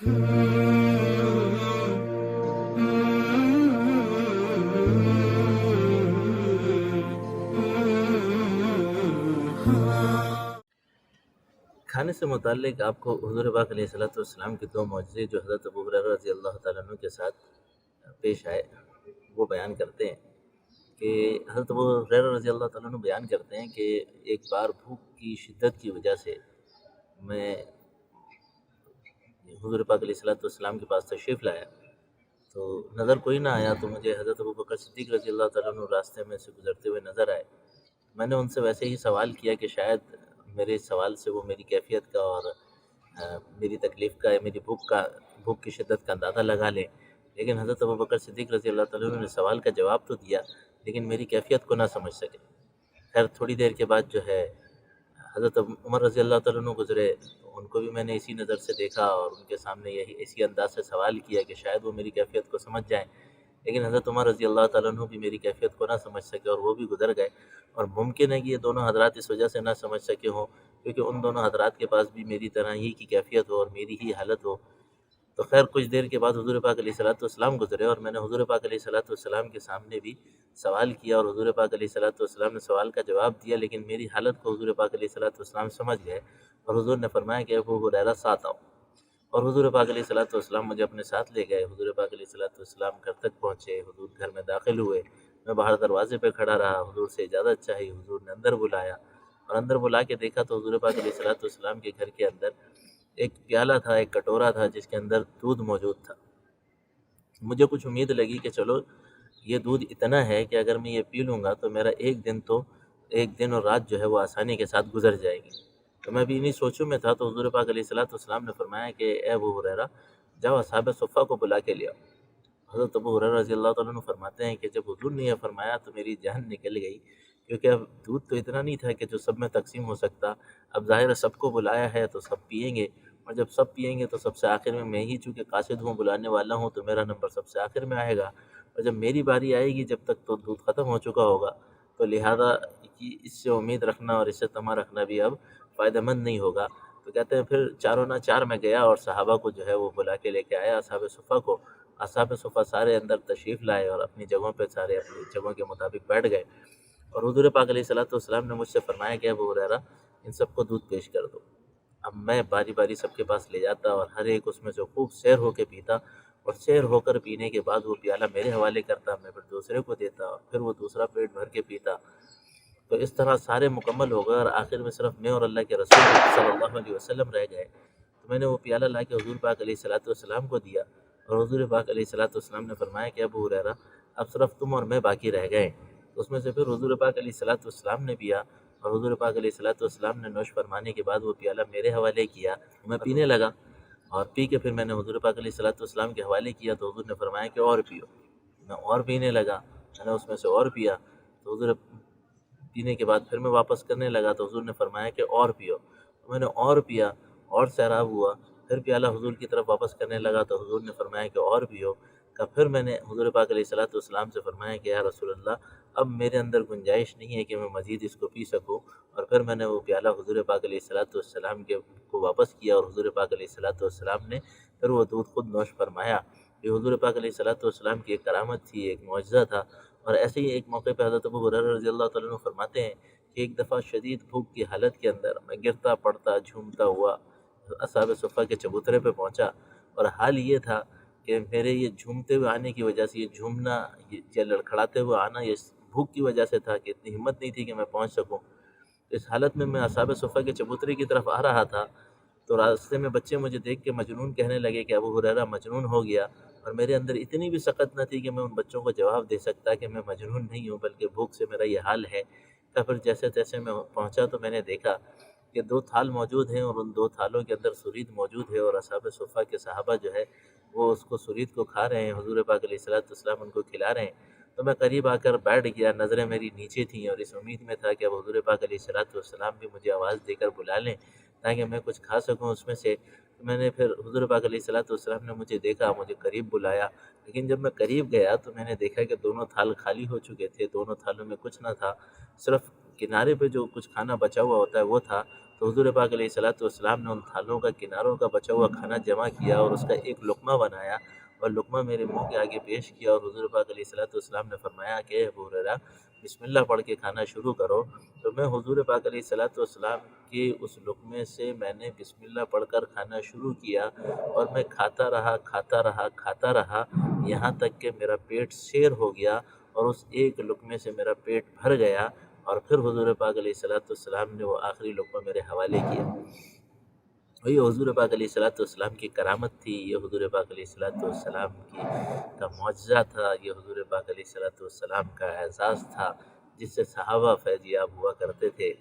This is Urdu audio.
کھانے سے متعلق آپ کو حضور پاک علیہ الصلوۃ والسلام کے دو معجزے جو حضرت ابو ہریرہ رضی اللہ تعالیٰ عنہ کے ساتھ پیش آئے وہ بیان کرتے ہیں کہ حضرت ابو ہریرہ رضی اللہ تعالیٰ عنہ بیان کرتے ہیں کہ ایک بار بھوک کی شدت کی وجہ سے میں حضور پاک علیہ الصلوۃ والسلام کے پاس تشریف لایا تو نظر کوئی نہ آیا، تو مجھے حضرت ابوبکر صدیق رضی اللہ تعالیٰ عنہ راستے میں سے گزرتے ہوئے نظر آئے۔ میں نے ان سے ویسے ہی سوال کیا کہ شاید میرے سوال سے وہ میری کیفیت کا اور میری تکلیف کا یا میری بھوک کی شدت کا اندازہ لگا لیں، لیکن حضرت ابوبکر صدیق رضی اللہ تعالیٰ عنہ نے سوال کا جواب تو دیا لیکن میری کیفیت کو نہ سمجھ سکے۔ خیر تھوڑی دیر کے بعد جو ہے حضرت عمر رضی اللہ تعالیٰ عنہ گزرے، ان کو بھی میں نے اسی نظر سے دیکھا اور ان کے سامنے یہی اسی انداز سے سوال کیا کہ شاید وہ میری کیفیت کو سمجھ جائیں، لیکن حضرت عمر رضی اللہ تعالیٰ عنہ بھی میری کیفیت کو نہ سمجھ سکے اور وہ بھی گزر گئے۔ اور ممکن ہے کہ یہ دونوں حضرات اس وجہ سے نہ سمجھ سکے ہوں کیونکہ ان دونوں حضرات کے پاس بھی میری طرح ہی کی کیفیت ہو اور میری ہی حالت ہو۔ تو خیر کچھ دیر کے بعد حضور پاک علیہ الصلوۃ والسلام گزرے اور میں نے حضور پاک علیہ الصلوۃ والسلام کے سامنے بھی سوال کیا اور حضور پاک علیہ الصلوۃ والسلام نے سوال کا جواب دیا، لیکن میری حالت کو حضور پاک علیہ الصلوۃ والسلام سمجھ گئے اور حضور نے فرمایا کہ ابو ہریرہ ساتھ آؤ، اور حضور پاک علیہ الصلوۃ والسلام مجھے اپنے ساتھ لے گئے۔ حضور پاک علیہ الصلوۃ والسلام گھر تک پہنچے، حضور گھر میں داخل ہوئے، میں باہر دروازے پہ کھڑا رہا، حضور سے اجازت چاہی، حضور نے اندر بلایا اور اندر بلا کے دیکھا تو حضور پاک علیہ الصلوۃ والسلام کے گھر کے اندر ایک پیالہ تھا، ایک کٹورا تھا جس کے اندر دودھ موجود تھا۔ مجھے کچھ امید لگی کہ چلو یہ دودھ اتنا ہے کہ اگر میں یہ پی لوں گا تو میرا ایک دن اور رات جو ہے وہ آسانی کے ساتھ گزر جائے گی۔ تو میں بھی انہی سوچوں میں تھا تو حضور پاک علیہ الصلوۃ والسلام نے فرمایا کہ اے ابو ہریرہ جاؤ اصحاب صفہ کو بلا کے لے آؤ۔ حضرت ابو ہریرہ رضی اللہ تعالیٰ عنہ فرماتے ہیں کہ جب حضور نے یہ فرمایا تو میری جان نکل گئی، کیونکہ اب دودھ تو اتنا نہیں تھا کہ جو سب میں تقسیم ہو سکتا۔ اب ظاہر ہے سب کو بلایا ہے تو سب پئیں گے، اور جب سب پئیں گے تو سب سے آخر میں ہی چونکہ قاصد ہوں، بلانے والا ہوں، تو میرا نمبر سب سے آخر میں آئے گا، اور جب میری باری آئے گی جب تک تو دودھ ختم ہو چکا ہوگا، تو لہذا اس سے امید رکھنا اور اس سے طمع رکھنا بھی اب فائدہ مند نہیں ہوگا۔ تو کہتے ہیں پھر چاروں نہ چار میں گیا اور صحابہ کو جو ہے وہ بلا کے لے کے آیا، اصحاب صفہ کو۔ اصحاب صفہ سارے اندر تشریف لائے اور اپنی جگہوں پہ سارے اپنی جگہوں کے مطابق بیٹھ گئے، اور حضور پاک علیہ الصلوۃ والسلام نے مجھ سے فرمایا کہ ابو ہریرہ ان سب کو دودھ پیش کر دو۔ اب میں باری باری سب کے پاس لے جاتا اور ہر ایک اس میں سے خوب سیر ہو کے پیتا، اور سیر ہو کر پینے کے بعد وہ پیالہ میرے حوالے کرتا، میں پھر دوسرے کو دیتا اور پھر وہ دوسرا پیٹ بھر کے پیتا۔ تو اس طرح سارے مکمل ہو گئے اور آخر میں صرف میں اور اللہ کے رسول صلی اللہ علیہ وسلم رہ گئے۔ تو میں نے وہ پیالہ لا کے حضور پاک علیہ الصلوۃ والسلام کو دیا، اور حضور پاک علیہ الصلوۃ والسلام نے فرمایا کہ ابو ہریرہ اب صرف تم اور میں باقی رہ گئے۔ تو اس میں سے پھر حضور پاک علیہ الصلوۃ والسلام نے پیا، اور حضور پاک علیہ الصلوۃ والسلام نے نوش فرمانے کے بعد وہ پیالہ میرے حوالے کیا، میں پینے لگا، اور پی کے پھر میں نے حضور پاک علیہ الصلوۃ والسلام کے حوالے کیا تو حضور نے فرمایا کہ اور پیو۔ میں اور پینے لگا، میں نے اس میں سے اور پیا، تو حضور پینے کے بعد پھر میں واپس کرنے لگا تو حضور نے فرمایا کہ اور پیو۔ تو میں نے اور پیا، اور سیراب ہوا، پھر پیالہ حضور کی طرف واپس کرنے لگا تو حضور نے فرمایا کہ اور پیو۔ کہ پھر میں نے حضور پاک علیہ الصلوۃ والسلام سے فرمایا کہ یا رسول اللہ اب میرے اندر گنجائش نہیں ہے کہ میں مزید اس کو پی سکوں، اور پھر میں نے وہ پیالہ حضور پاک علیہ الصلوۃ والسلام کو واپس کیا، اور حضور پاک علیہ الصلوۃ والسلام نے پھر وہ دودھ خود نوش فرمایا۔ یہ حضور پاک علیہ الصلوۃ والسلام کی ایک کرامت تھی، ایک معجزہ تھا۔ اور ایسے ہی ایک موقع پہ حضرت ابو ہریرہ رضی اللہ تعالیٰ عنہ فرماتے ہیں کہ ایک دفعہ شدید بھوک کی حالت کے اندر میں گرتا پڑتا جھومتا ہوا اصحاب صفہ کے چبوترے پہ پہنچا، اور حال یہ تھا کہ میرے یہ جھومتے ہوئے آنے کی وجہ سے، یہ جھومنا، یہ لڑکھڑاتے ہوئے آنا، یہ بھوک کی وجہ سے تھا کہ اتنی ہمت نہیں تھی کہ میں پہنچ سکوں۔ اس حالت میں اصحاب صفہ کے چبوترے کی طرف آ رہا تھا تو راستے میں بچے مجھے دیکھ کے مجنون کہنے لگے کہ ابو ہریرہ مجنون ہو گیا، اور میرے اندر اتنی بھی سخت نہ تھی کہ میں ان بچوں کو جواب دے سکتا کہ میں مجنون نہیں ہوں بلکہ بھوک سے میرا یہ حال ہے۔ تو پھر جیسے تیسے میں پہنچا تو میں نے دیکھا کہ 2 تھال موجود ہیں، اور ان 2 تھالوں کے اندر سرید موجود ہے، اور اصحاب صفہ کے صحابہ جو ہے وہ اس کو سرید کو کھا رہے ہیں، حضور پاک علیہ الصلوۃ والسلام ان کو کھلا رہے ہیں۔ تو میں قریب آ کر بیٹھ گیا، نظریں میری نیچے تھیں، اور اس امید میں تھا کہ اب حضور پاک علیہ الصلوۃ والسلام بھی مجھے آواز دے کر بلا لیں تاکہ میں کچھ کھا سکوں اس میں سے۔ تو میں نے پھر حضور پاک علیہ الصلوۃ والسلام نے مجھے دیکھا، مجھے قریب بلایا، لیکن جب میں قریب گیا تو میں نے دیکھا کہ دونوں تھال خالی ہو چکے تھے، دونوں تھالوں میں کچھ نہ تھا، صرف کنارے پہ جو کچھ کھانا بچا ہوا ہوتا ہے وہ تھا۔ تو تو حضور پاک علیہ الصلوۃ والسلام نے ان تھالوں کا کناروں کا بچا ہوا کھانا جمع کیا اور اس کا ایک لقمہ بنایا اور لقمہ میرے منہ کے آگے پیش کیا، اور حضور پاک علیہ الصلوۃ والسلام نے فرمایا کہ ابو ہریرہ بسم اللہ پڑھ کے کھانا شروع کرو۔ تو میں حضور پاک علیہ الصلوۃ والسلام کے اس لقمے سے میں نے بسم اللہ پڑھ کر کھانا شروع کیا، اور میں کھاتا رہا کھاتا رہا کھاتا رہا، یہاں تک کہ میرا پیٹ سیر ہو گیا اور اس ایک لقمے سے میرا پیٹ بھر گیا، اور پھر حضور پاک علیہ الصلوۃ والسلام نے وہ آخری لقمہ میرے حوالے کیا۔ وہی حضور پاک علیہ الصلوۃ والسلام کی کرامت تھی، یہ حضور پاک علیہ الصلوۃ والسلام کا معجزہ تھا، یہ حضور پاک علیہ الصلوۃ والسلام کا اعزاز تھا، جس سے صحابہ فیض یاب ہوا کرتے تھے۔